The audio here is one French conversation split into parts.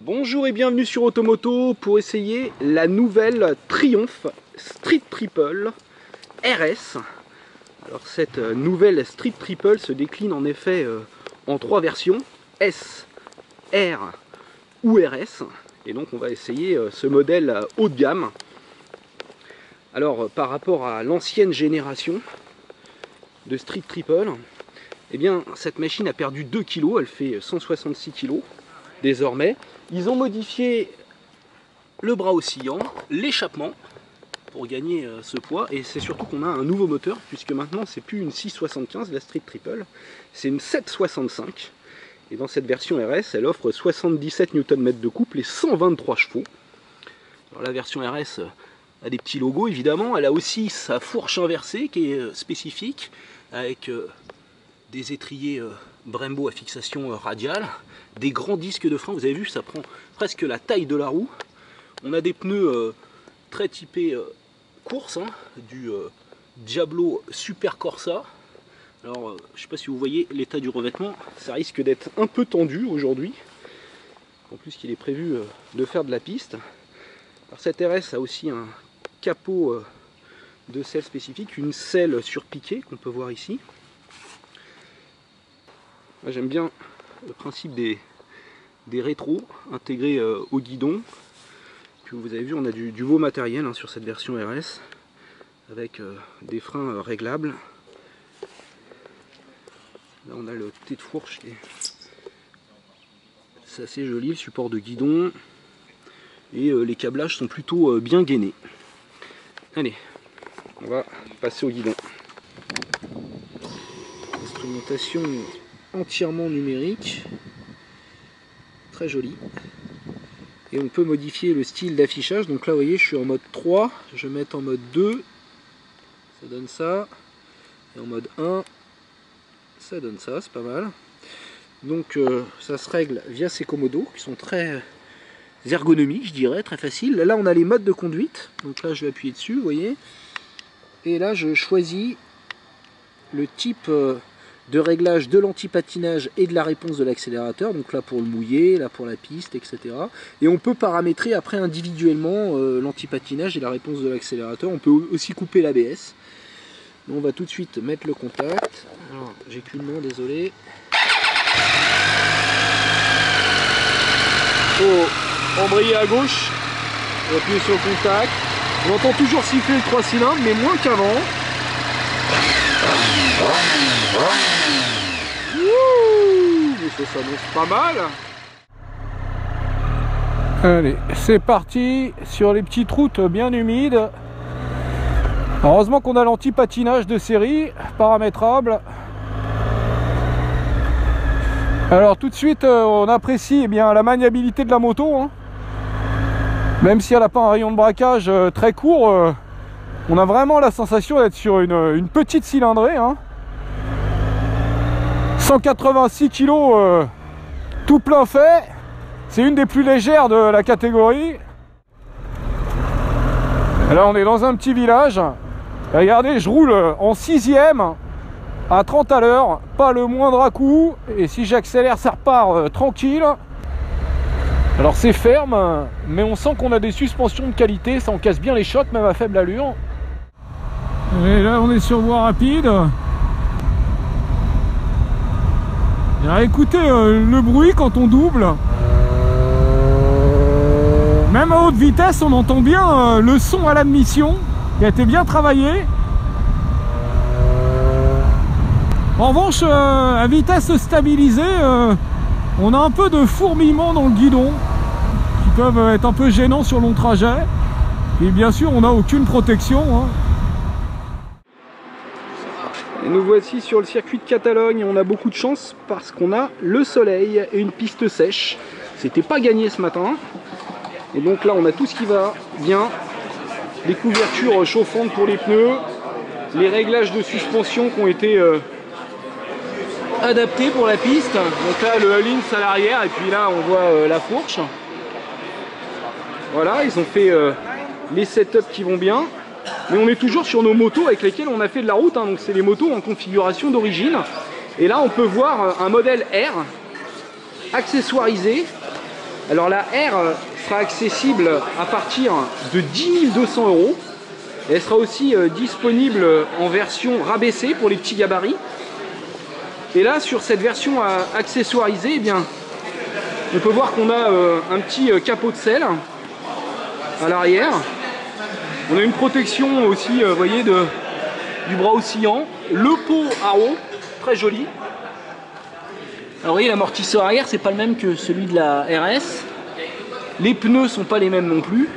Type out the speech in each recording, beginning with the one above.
Bonjour et bienvenue sur Automoto pour essayer la nouvelle Triumph Street Triple RS. Alors cette nouvelle Street Triple se décline en effet en trois versions, S, R ou RS. Et donc on va essayer ce modèle haut de gamme. Alors par rapport à l'ancienne génération de Street Triple, eh bien cette machine a perdu 2 kg, elle fait 166 kg désormais. Ils ont modifié le bras oscillant, l'échappement pour gagner ce poids, et c'est surtout qu'on a un nouveau moteur puisque maintenant c'est plus une 675 la Street Triple, c'est une 765, et dans cette version RS elle offre 77 Nm de couple et 123 chevaux. Alors la version RS a des petits logos évidemment, elle a aussi sa fourche inversée qui est spécifique avec des étriers Brembo à fixation radiale, des grands disques de frein, vous avez vu ça prend presque la taille de la roue. On a des pneus très typés course, du Diablo Super Corsa. Alors je ne sais pas si vous voyez l'état du revêtement, ça risque d'être un peu tendu aujourd'hui, en plus qu'il est prévu de faire de la piste. Alors cette RS a aussi un capot de selle spécifique, une selle surpiquée qu'on peut voir ici. J'aime bien le principe des rétros intégrés au guidon. Puis vous avez vu, on a du beau matériel sur cette version RS avec des freins réglables. Là on a le T de fourche qui est assez joli, le support de guidon, et les câblages sont plutôt bien gainés. Allez, on va passer au guidon. Instrumentation entièrement numérique, très joli, et on peut modifier le style d'affichage. Donc là vous voyez je suis en mode 3, je vais mettre en mode 2, ça donne ça, et en mode 1 ça donne ça, c'est pas mal. Donc ça se règle via ces commodos qui sont très ergonomiques, je dirais, très faciles. Là on a les modes de conduite, donc là je vais appuyer dessus, vous voyez, et là je choisis le type de réglage de l'anti-patinage et de la réponse de l'accélérateur, donc là pour le mouillé, là pour la piste, etc. Et on peut paramétrer après individuellement l'anti-patinage et la réponse de l'accélérateur. On peut aussi couper l'ABS. On va tout de suite mettre le contact. Alors j'ai qu'une main, désolé. Oh, embrayer à gauche, on va appuyer sur le contact. On entend toujours siffler le 3 cylindres, mais moins qu'avant. Ça s'annonce pas mal. Allez, c'est parti sur les petites routes bien humides. Heureusement qu'on a l'anti-patinage de série, paramétrable. Alors tout de suite, on apprécie bien la maniabilité de la moto. Même si elle n'a pas un rayon de braquage très court, on a vraiment la sensation d'être sur une petite cylindrée. 186 kg tout plein fait, c'est une des plus légères de la catégorie. Là on est dans un petit village, regardez, je roule en 6e à 30 à l'heure, pas le moindre à-coup, et si j'accélère ça repart tranquille. Alors c'est ferme, mais on sent qu'on a des suspensions de qualité, ça en casse bien les chocs même à faible allure. Et là on est sur voie rapide. Alors écoutez le bruit quand on double. Même à haute vitesse on entend bien le son à l'admission qui a été bien travaillé. En revanche à vitesse stabilisée on a un peu de fourmillement dans le guidon qui peuvent être un peu gênants sur long trajet. Et bien sûr on n'a aucune protection. Et nous voici sur le circuit de Catalogne. On a beaucoup de chance parce qu'on a le soleil et une piste sèche. C'était pas gagné ce matin. Et donc là on a tout ce qui va bien. Les couvertures chauffantes pour les pneus. Les réglages de suspension qui ont été adaptés pour la piste. Donc là le Links à l'arrière et puis là on voit la fourche. Voilà, ils ont fait les setups qui vont bien. Mais on est toujours sur nos motos avec lesquelles on a fait de la route, donc c'est les motos en configuration d'origine. Et là on peut voir un modèle R accessoirisé Alors la R sera accessible à partir de 10 200 €. Et elle sera aussi disponible en version rabaissée pour les petits gabarits. Et là, sur cette version accessoirisée, eh bien, on peut voir qu'on a un petit capot de selle à l'arrière. On a une protection aussi, vous voyez, du bras oscillant. Le pot à eau, très joli. Alors vous voyez, l'amortisseur arrière, c'est pas le même que celui de la RS. Les pneus sont pas les mêmes non plus.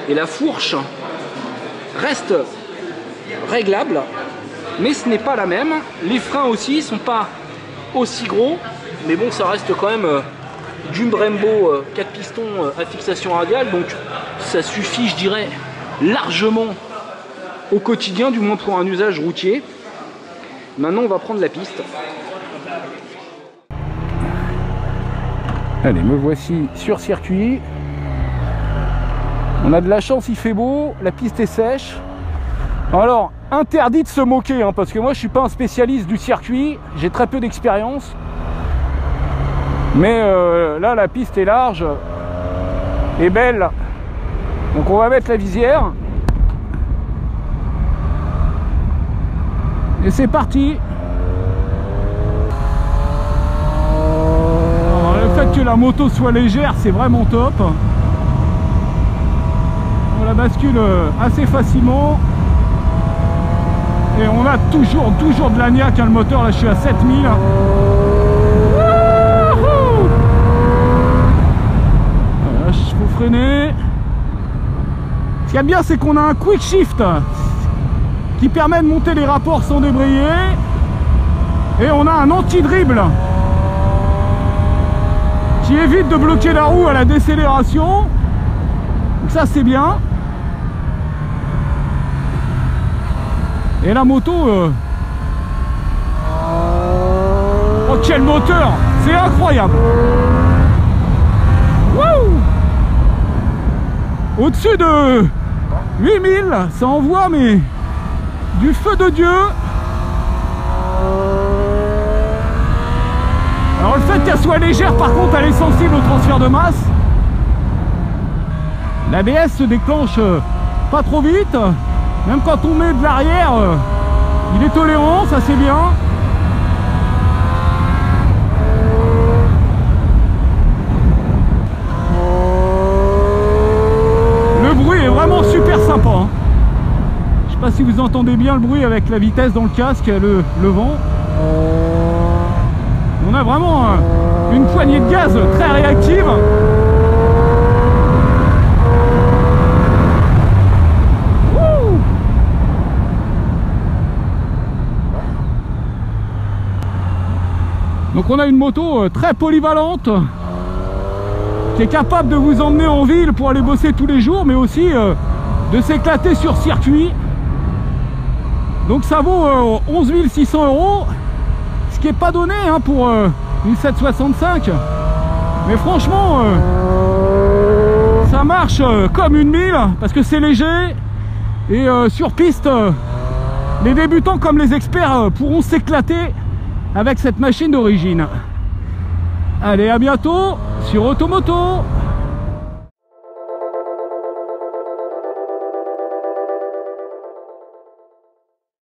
Et la fourche reste réglable, mais ce n'est pas la même. Les freins aussi sont pas aussi gros, mais bon, ça reste quand même du Brembo 4 pistons à fixation radiale, donc ça suffit, je dirais, largement au quotidien, du moins pour un usage routier. Maintenant, on va prendre la piste. Allez, me voici sur circuit. On a de la chance, il fait beau, la piste est sèche. Alors, interdit de se moquer, hein, parce que moi je suis pas un spécialiste du circuit, j'ai très peu d'expérience. Mais là, la piste est large et belle. Donc on va mettre la visière. Et c'est parti. Alors, le fait que la moto soit légère, c'est vraiment top. On la bascule assez facilement. Et on a toujours de la niaque, hein, le moteur. Là je suis à 7000. Voilà, il faut freiner. Ce qu'il y a bien, c'est qu'on a un quick shift qui permet de monter les rapports sans débrayer. Et on a un anti-dribble qui évite de bloquer la roue à la décélération. Donc ça c'est bien. Et la moto, oh quel moteur, c'est incroyable. Au-dessus de 8000, ça envoie mais du feu de Dieu. Alors le fait qu'elle soit légère, par contre, elle est sensible au transfert de masse. L'ABS se déclenche pas trop vite. Même quand on met de l'arrière, il est tolérant, ça c'est bien. Le bruit est vraiment super sympa, hein. Je sais pas si vous entendez bien le bruit avec la vitesse dans le casque et le vent. On a vraiment une poignée de gaz très réactive. Donc on a une moto très polyvalente qui est capable de vous emmener en ville pour aller bosser tous les jours, mais aussi de s'éclater sur circuit. Donc ça vaut 11 600 €, ce qui n'est pas donné, hein, pour une 765. Mais franchement, ça marche comme une mille parce que c'est léger et sur piste, les débutants comme les experts pourront s'éclater avec cette machine d'origine. Allez, à bientôt sur Automoto.